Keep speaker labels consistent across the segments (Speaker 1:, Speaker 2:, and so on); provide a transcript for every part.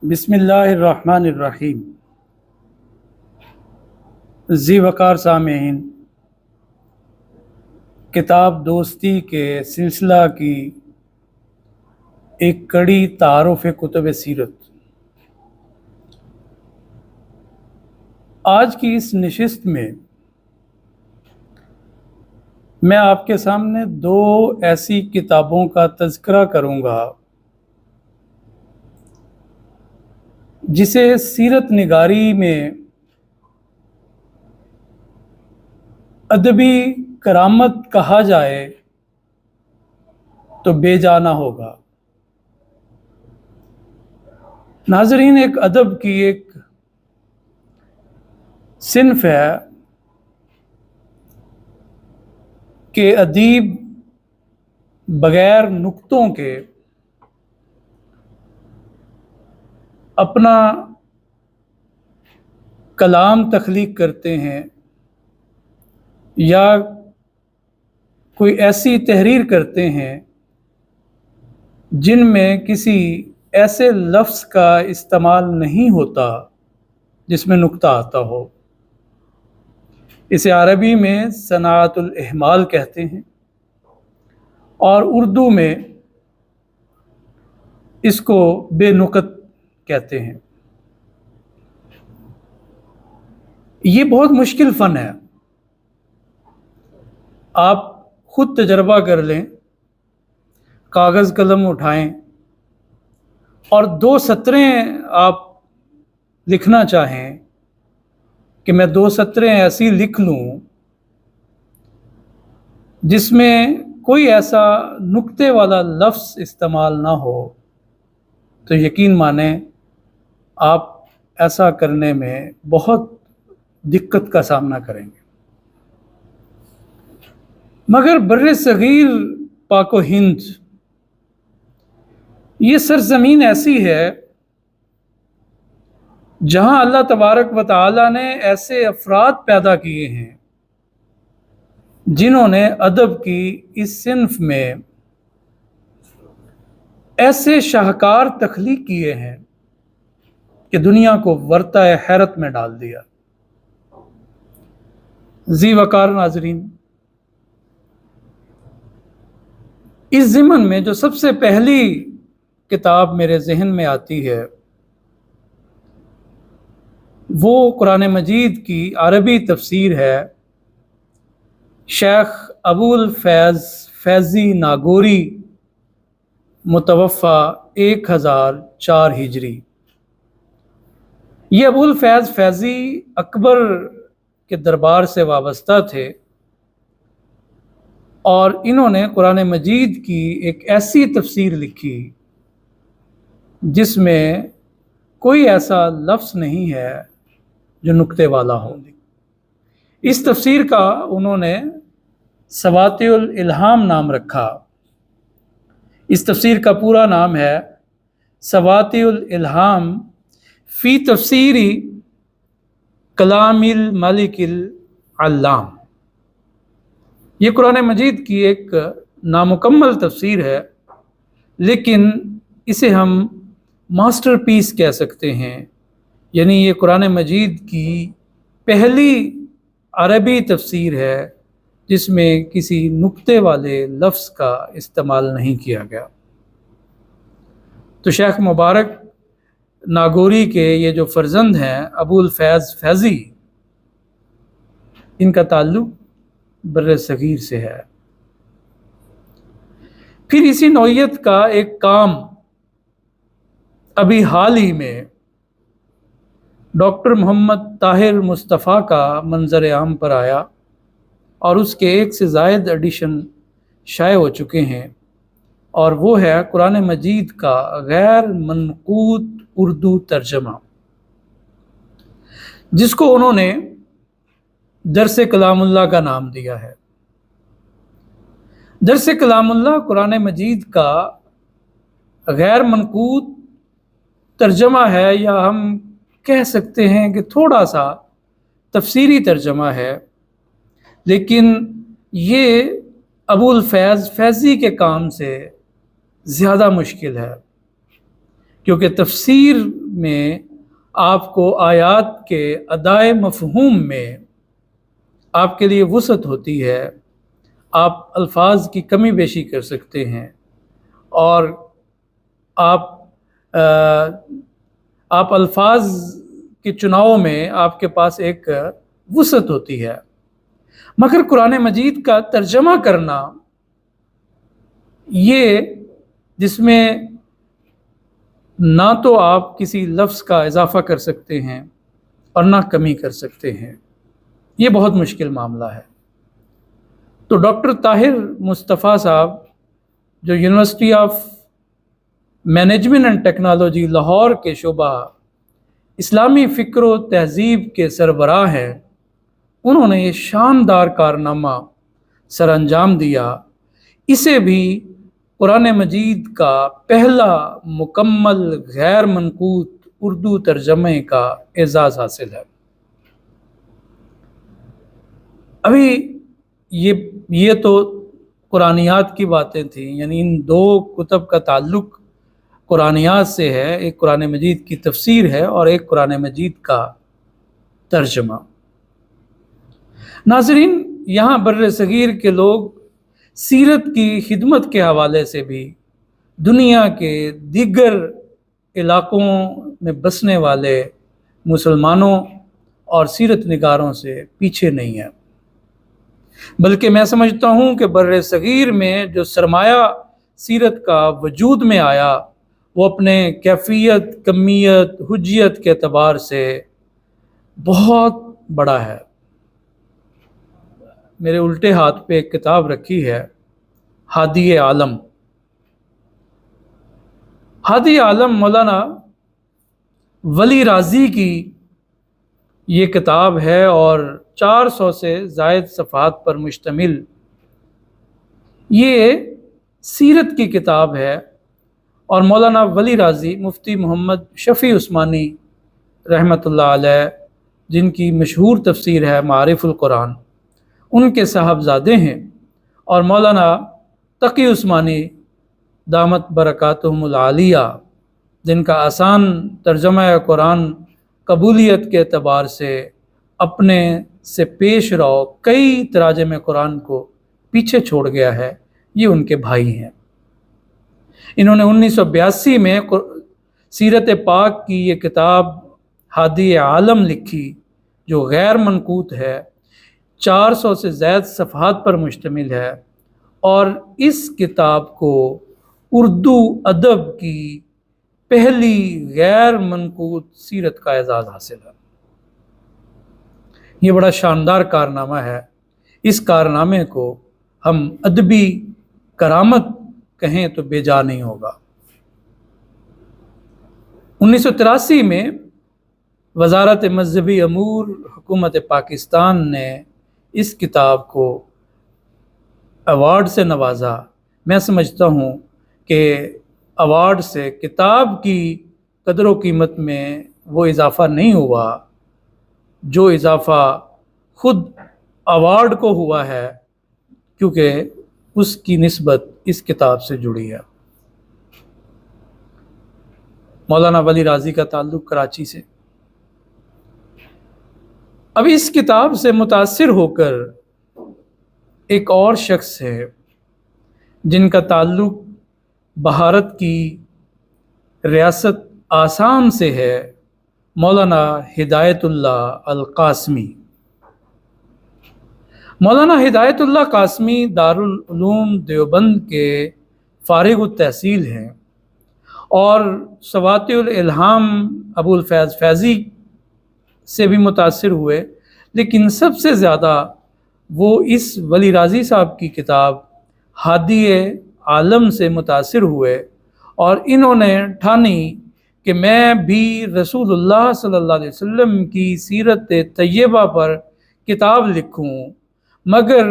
Speaker 1: بسم اللہ الرحمن الرحیم۔ ذی وقار سامعین، کتاب دوستی کے سلسلہ کی ایک کڑی تعارف کتب سیرت۔ آج کی اس نشست میں میں آپ کے سامنے دو ایسی کتابوں کا تذکرہ کروں گا جسے سیرت نگاری میں ادبی کرامت کہا جائے تو بے جا نہ ہوگا۔ ناظرین، ایک ادب کی ایک صنف ہے کہ ادیب بغیر نقطوں کے اپنا کلام تخلیق کرتے ہیں یا کوئی ایسی تحریر کرتے ہیں جن میں کسی ایسے لفظ کا استعمال نہیں ہوتا جس میں نقطہ آتا ہو۔ اسے عربی میں صنعت الاحمال کہتے ہیں اور اردو میں اس کو بے نقط کہتے ہیں۔ یہ بہت مشکل فن ہے۔ آپ خود تجربہ کر لیں، کاغذ قلم اٹھائیں اور دو سطریں آپ لکھنا چاہیں کہ میں دو سطریں ایسی لکھ لوں جس میں کوئی ایسا نقطے والا لفظ استعمال نہ ہو، تو یقین مانیں آپ ایسا کرنے میں بہت دقت کا سامنا کریں گے۔ مگر بر صغیر پاک و ہند یہ سرزمین ایسی ہے جہاں اللہ تبارک و تعالی نے ایسے افراد پیدا کیے ہیں جنہوں نے ادب کی اس صنف میں ایسے شاہکار تخلیق کیے ہیں کہ دنیا کو ورطہ حیرت میں ڈال دیا۔ ذی وقار ناظرین، اس ضمن میں جو سب سے پہلی کتاب میرے ذہن میں آتی ہے وہ قرآن مجید کی عربی تفسیر ہے شیخ ابو الفیض فیضی ناگوری متوفی 1004 ہجری۔ یہ ابو الفیض فیضی اکبر کے دربار سے وابستہ تھے اور انہوں نے قرآن مجید کی ایک ایسی تفسیر لکھی جس میں کوئی ایسا لفظ نہیں ہے جو نقطے والا ہو۔ اس تفسیر کا انہوں نے سواطع الالہام نام رکھا۔ اس تفسیر کا پورا نام ہے سواطع الالہام فی تفسیری کلام الملک العلام۔ یہ قرآن مجید کی ایک نامکمل تفسیر ہے، لیکن اسے ہم ماسٹر پیس کہہ سکتے ہیں، یعنی یہ قرآن مجید کی پہلی عربی تفسیر ہے جس میں کسی نقطے والے لفظ کا استعمال نہیں کیا گیا۔ تو شیخ مبارک ناگوری کے یہ جو فرزند ہیں ابو الفیض فیضی، ان کا تعلق بر صغیر سے ہے۔ پھر اسی نوعیت کا ایک کام ابھی حال ہی میں ڈاکٹر محمد طاہر مصطفیٰ کا منظر عام پر آیا اور اس کے ایک سے زائد ایڈیشن شائع ہو چکے ہیں، اور وہ ہے قرآن مجید کا غیر منقوط اردو ترجمہ، جس کو انہوں نے درس کلام اللہ کا نام دیا ہے۔ درس کلام اللہ قرآن مجید کا غیر منقوط ترجمہ ہے، یا ہم کہہ سکتے ہیں کہ تھوڑا سا تفسیری ترجمہ ہے، لیکن یہ ابو الفیض فیضی کے کام سے زیادہ مشکل ہے۔ کیونکہ تفسیر میں آپ کو آیات کے ادائے مفہوم میں آپ کے لیے وسعت ہوتی ہے، آپ الفاظ کی کمی بیشی کر سکتے ہیں، اور آپ الفاظ کے چناؤ میں آپ کے پاس ایک وسعت ہوتی ہے۔ مگر قرآن مجید کا ترجمہ کرنا، یہ جس میں نہ تو آپ کسی لفظ کا اضافہ کر سکتے ہیں اور نہ کمی کر سکتے ہیں، یہ بہت مشکل معاملہ ہے۔ تو ڈاکٹر طاہر مصطفیٰ صاحب، جو university of management and technology Lahore کے شعبہ اسلامی فکر و تہذیب کے سربراہ ہیں، انہوں نے یہ شاندار کارنامہ سر انجام دیا۔ اسے بھی قرآن مجید کا پہلا مکمل غیر منقوط اردو ترجمے کا اعزاز حاصل ہے۔ ابھی یہ تو قرآنیات کی باتیں تھیں، یعنی ان دو کتب کا تعلق قرآنیات سے ہے، ایک قرآن مجید کی تفسیر ہے اور ایک قرآن مجید کا ترجمہ۔ ناظرین، یہاں بر صغیر کے لوگ سیرت کی خدمت کے حوالے سے بھی دنیا کے دیگر علاقوں میں بسنے والے مسلمانوں اور سیرت نگاروں سے پیچھے نہیں ہیں، بلکہ میں سمجھتا ہوں کہ بر صغیر میں جو سرمایہ سیرت کا وجود میں آیا، وہ اپنے کیفیت، کمیت، حجیت کے اعتبار سے بہت بڑا ہے۔ میرے الٹے ہاتھ پہ ایک کتاب رکھی ہے، ہادی عالم۔ ہادی عالم مولانا ولی راضی کی یہ کتاب ہے اور 400 سے زائد صفحات پر مشتمل یہ سیرت کی کتاب ہے، اور مولانا ولی راضی مفتی محمد شفیع عثمانی رحمۃ اللہ علیہ، جن کی مشہور تفسیر ہے معارف القرآن، ان کے صاحبزادے ہیں، اور مولانا تقی عثمانی دامت برکاتہم العالیہ، جن کا آسان ترجمہ قرآن قبولیت کے اعتبار سے اپنے سے پیش رو کئی تراجم قرآن کو پیچھے چھوڑ گیا ہے، یہ ان کے بھائی ہیں۔ انہوں نے 1982 میں سیرت پاک کی یہ کتاب ہادی عالم لکھی، جو غیر منقوط ہے، 400 سے زائد صفحات پر مشتمل ہے، اور اس کتاب کو اردو ادب کی پہلی غیر منقوط سیرت کا اعزاز حاصل ہے۔ یہ بڑا شاندار کارنامہ ہے۔ اس کارنامے کو ہم ادبی کرامت کہیں تو بے جا نہیں ہوگا۔ 1983 میں وزارت مذہبی امور حکومت پاکستان نے اس کتاب کو ایوارڈ سے نوازا۔ میں سمجھتا ہوں کہ ایوارڈ سے کتاب کی قدر و قیمت میں وہ اضافہ نہیں ہوا جو اضافہ خود ایوارڈ کو ہوا ہے، کیونکہ اس کی نسبت اس کتاب سے جڑی ہے۔ مولانا ولی راضی کا تعلق کراچی سے۔ اب اس کتاب سے متاثر ہو کر ایک اور شخص ہے جن کا تعلق بھارت کی ریاست آسام سے ہے، مولانا ہدایت اللہ القاسمی۔ مولانا ہدایت اللہ قاسمی دارالعلوم دیوبند کے فارغ التحصیل ہیں، اور سواطع الالہام ابو الفیض فیضی سے بھی متاثر ہوئے، لیکن سب سے زیادہ وہ اس ولی راضی صاحب کی کتاب ہادی عالم سے متاثر ہوئے، اور انہوں نے ٹھانی کہ میں بھی رسول اللہ صلی اللہ علیہ وسلم کی سیرت طیبہ پر کتاب لکھوں، مگر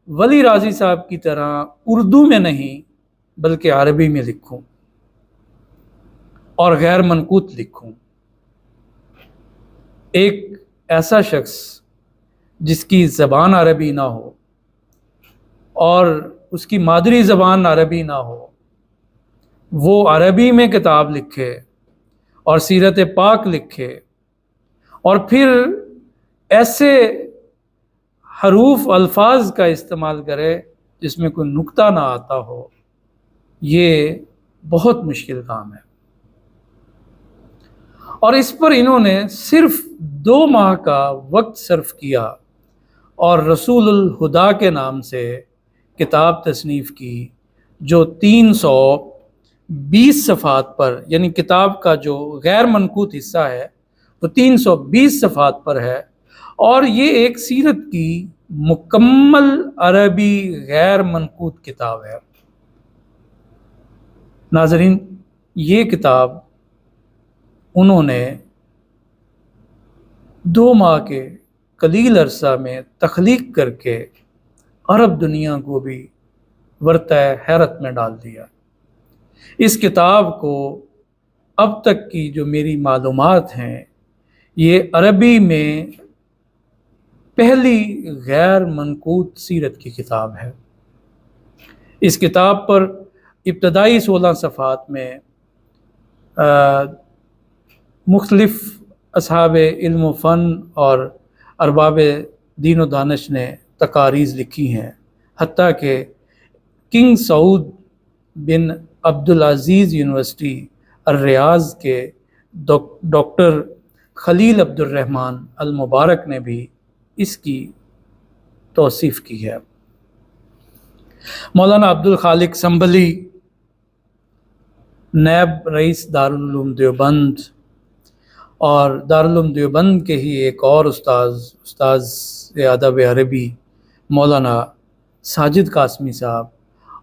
Speaker 1: ولی راضی صاحب کی طرح اردو میں نہیں بلکہ عربی میں لکھوں اور غیر منقوط لکھوں۔ ایک ایسا شخص جس کی زبان عربی نہ ہو اور اس کی مادری زبان عربی نہ ہو، وہ عربی میں کتاب لکھے اور سیرت پاک لکھے اور پھر ایسے حروف الفاظ کا استعمال کرے جس میں کوئی نقطہ نہ آتا ہو، یہ بہت مشکل کام ہے۔ اور اس پر انہوں نے صرف 2 ماہ کا وقت صرف کیا اور رسول الہدا کے نام سے کتاب تصنیف کی، جو 320 صفحات پر، یعنی کتاب کا جو غیر منقوط حصہ ہے وہ 320 صفحات پر ہے، اور یہ ایک سیرت کی مکمل عربی غیر منقوط کتاب ہے۔ ناظرین، یہ کتاب انہوں نے 2 ماہ کے قلیل عرصہ میں تخلیق کر کے عرب دنیا کو بھی ورطہ حیرت میں ڈال دیا۔ اس کتاب کو اب تک کی جو میری معلومات ہیں، یہ عربی میں پہلی غیر منقوط سیرت کی کتاب ہے۔ اس کتاب پر ابتدائی 16 صفحات میں مختلف اصحاب علم و فن اور ارباب دین و دانش نے تقاریض لکھی ہیں، حتیٰ کہ کنگ سعود بن عبدالعزیز یونیورسٹی الریاض کے ڈاکٹر خلیل عبد الرحمن المبارک نے بھی اس کی توصیف کی ہے۔ مولانا عبدالخالق سنبھلی، نائب رئیس دارالعلوم دیوبند، اور دارالعلوم دیوبند کے ہی ایک اور استاذ ادب عربی مولانا ساجد قاسمی صاحب،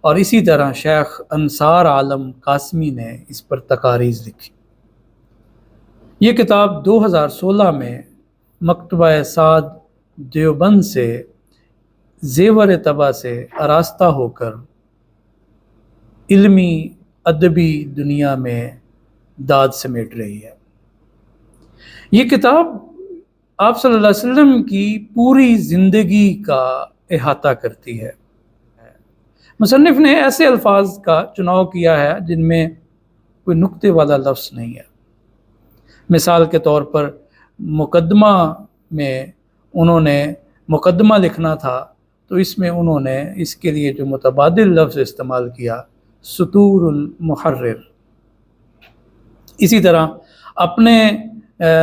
Speaker 1: اور اسی طرح شیخ انصار عالم قاسمی نے اس پر تقاریض لکھی۔ یہ کتاب 2016 میں مکتبہ سعد دیوبند سے زیور طبع سے آراستہ ہو کر علمی ادبی دنیا میں داد سمیٹ رہی ہے۔ یہ کتاب آپ صلی اللہ علیہ وسلم کی پوری زندگی کا احاطہ کرتی ہے۔ مصنف نے ایسے الفاظ کا چناؤ کیا ہے جن میں کوئی نقطے والا لفظ نہیں ہے۔ مثال کے طور پر مقدمہ میں انہوں نے مقدمہ لکھنا تھا تو اس میں انہوں نے اس کے لیے جو متبادل لفظ استعمال کیا، سطور المحرر۔ اسی طرح اپنے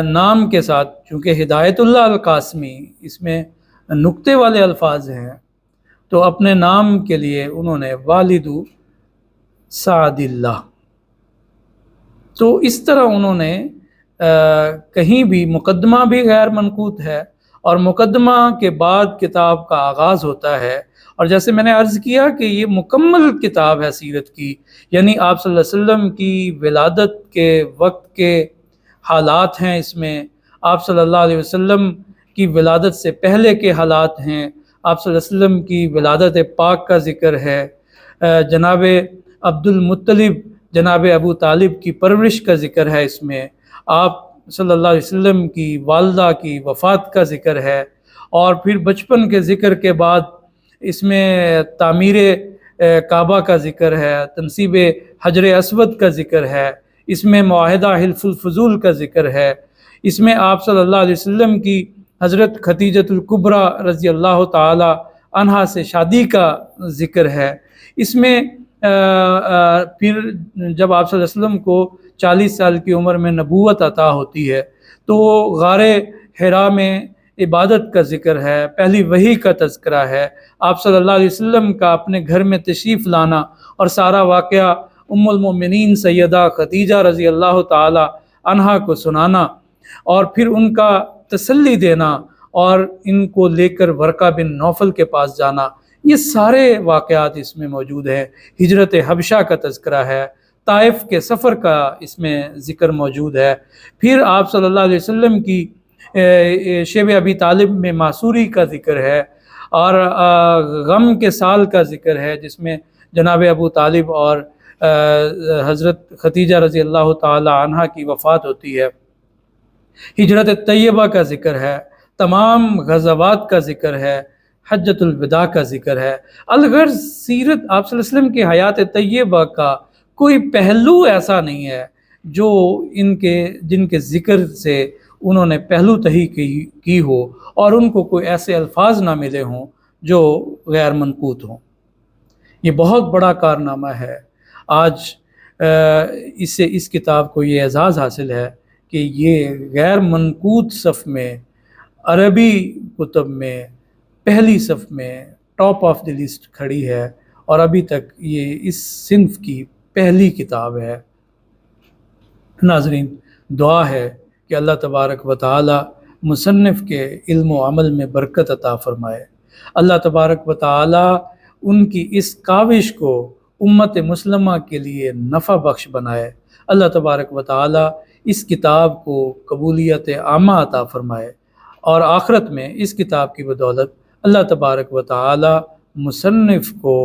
Speaker 1: نام کے ساتھ، چونکہ ہدایت اللہ القاسمی اس میں نقطے والے الفاظ ہیں، تو اپنے نام کے لیے انہوں نے والد سعد اللہ۔ تو اس طرح انہوں نے کہیں بھی مقدمہ بھی غیر منقوط ہے، اور مقدمہ کے بعد کتاب کا آغاز ہوتا ہے، اور جیسے میں نے عرض کیا کہ یہ مکمل کتاب ہے سیرت کی، یعنی آپ صلی اللہ علیہ وسلم کی ولادت کے وقت کے حالات ہیں اس میں، آپ صلی اللہ علیہ وسلم کی ولادت سے پہلے کے حالات ہیں، آپ صلی اللہ علیہ وسلم کی ولادت پاک کا ذکر ہے، جناب عبد المطلب جناب ابو طالب کی پرورش کا ذکر ہے، اس میں آپ صلی اللہ علیہ وسلم کی والدہ کی وفات کا ذکر ہے، اور پھر بچپن کے ذکر کے بعد اس میں تعمیر کعبہ کا ذکر ہے، تنصیب حجر اسود کا ذکر ہے، اس میں معاہدہ حلف الفضول کا ذکر ہے، اس میں آپ صلی اللہ علیہ وسلم کی حضرت خدیجۃ الکبریٰ رضی اللہ تعالی عنہا سے شادی کا ذکر ہے، اس میں پھر جب آپ صلی اللہ علیہ وسلم کو 40 سال کی عمر میں نبوت عطا ہوتی ہے تو غار حرا میں عبادت کا ذکر ہے، پہلی وحی کا تذکرہ ہے، آپ صلی اللہ علیہ وسلم کا اپنے گھر میں تشریف لانا اور سارا واقعہ ام المؤمنین سیدہ خدیجہ رضی اللہ تعالی عنہا کو سنانا، اور پھر ان کا تسلی دینا اور ان کو لے کر ورقہ بن نوفل کے پاس جانا، یہ سارے واقعات اس میں موجود ہیں۔ ہجرت حبشہ کا تذکرہ ہے، طائف کے سفر کا اس میں ذکر موجود ہے، پھر آپ صلی اللہ علیہ وسلم کی شیب ابی طالب میں معصوری کا ذکر ہے، اور غم کے سال کا ذکر ہے جس میں جناب ابو طالب اور حضرت خدیجہ رضی اللہ تعالی عنہا کی وفات ہوتی ہے، ہجرت طیبہ کا ذکر ہے، تمام غزوات کا ذکر ہے، حجۃ الوداع کا ذکر ہے۔ الغرض سیرت آپ صلی اللہ علیہ وسلم کی حیات طیبہ کا کوئی پہلو ایسا نہیں ہے جو جن کے ذکر سے انہوں نے پہلو تہی کی ہو اور ان کو کوئی ایسے الفاظ نہ ملے ہوں جو غیر منقوط ہوں۔ یہ بہت بڑا کارنامہ ہے۔ آج اس کتاب کو یہ اعزاز حاصل ہے کہ یہ غیر منقوط صف میں، عربی کتب میں پہلی صف میں ٹاپ آف دی لسٹ کھڑی ہے، اور ابھی تک یہ اس صنف کی پہلی کتاب ہے۔ ناظرین، دعا ہے کہ اللہ تبارک و تعالی مصنف کے علم و عمل میں برکت عطا فرمائے۔ اللہ تبارک و تعالی ان کی اس کاوش کو امت مسلمہ کے لیے نفع بخش بنائے۔ اللہ تبارک و تعالی اس کتاب کو قبولیت عامہ عطا فرمائے، اور آخرت میں اس کتاب کی بدولت اللہ تبارک و تعالی مصنف کو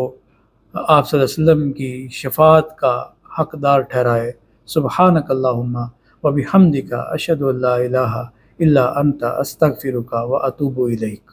Speaker 1: آپ صلی اللہ علیہ وسلم کی شفاعت کا حقدار ٹھہرائے۔ سبحانک اللہم و بحمدک، اشہد ان لا الہ الا انت، استغفرک و اتوب الیک۔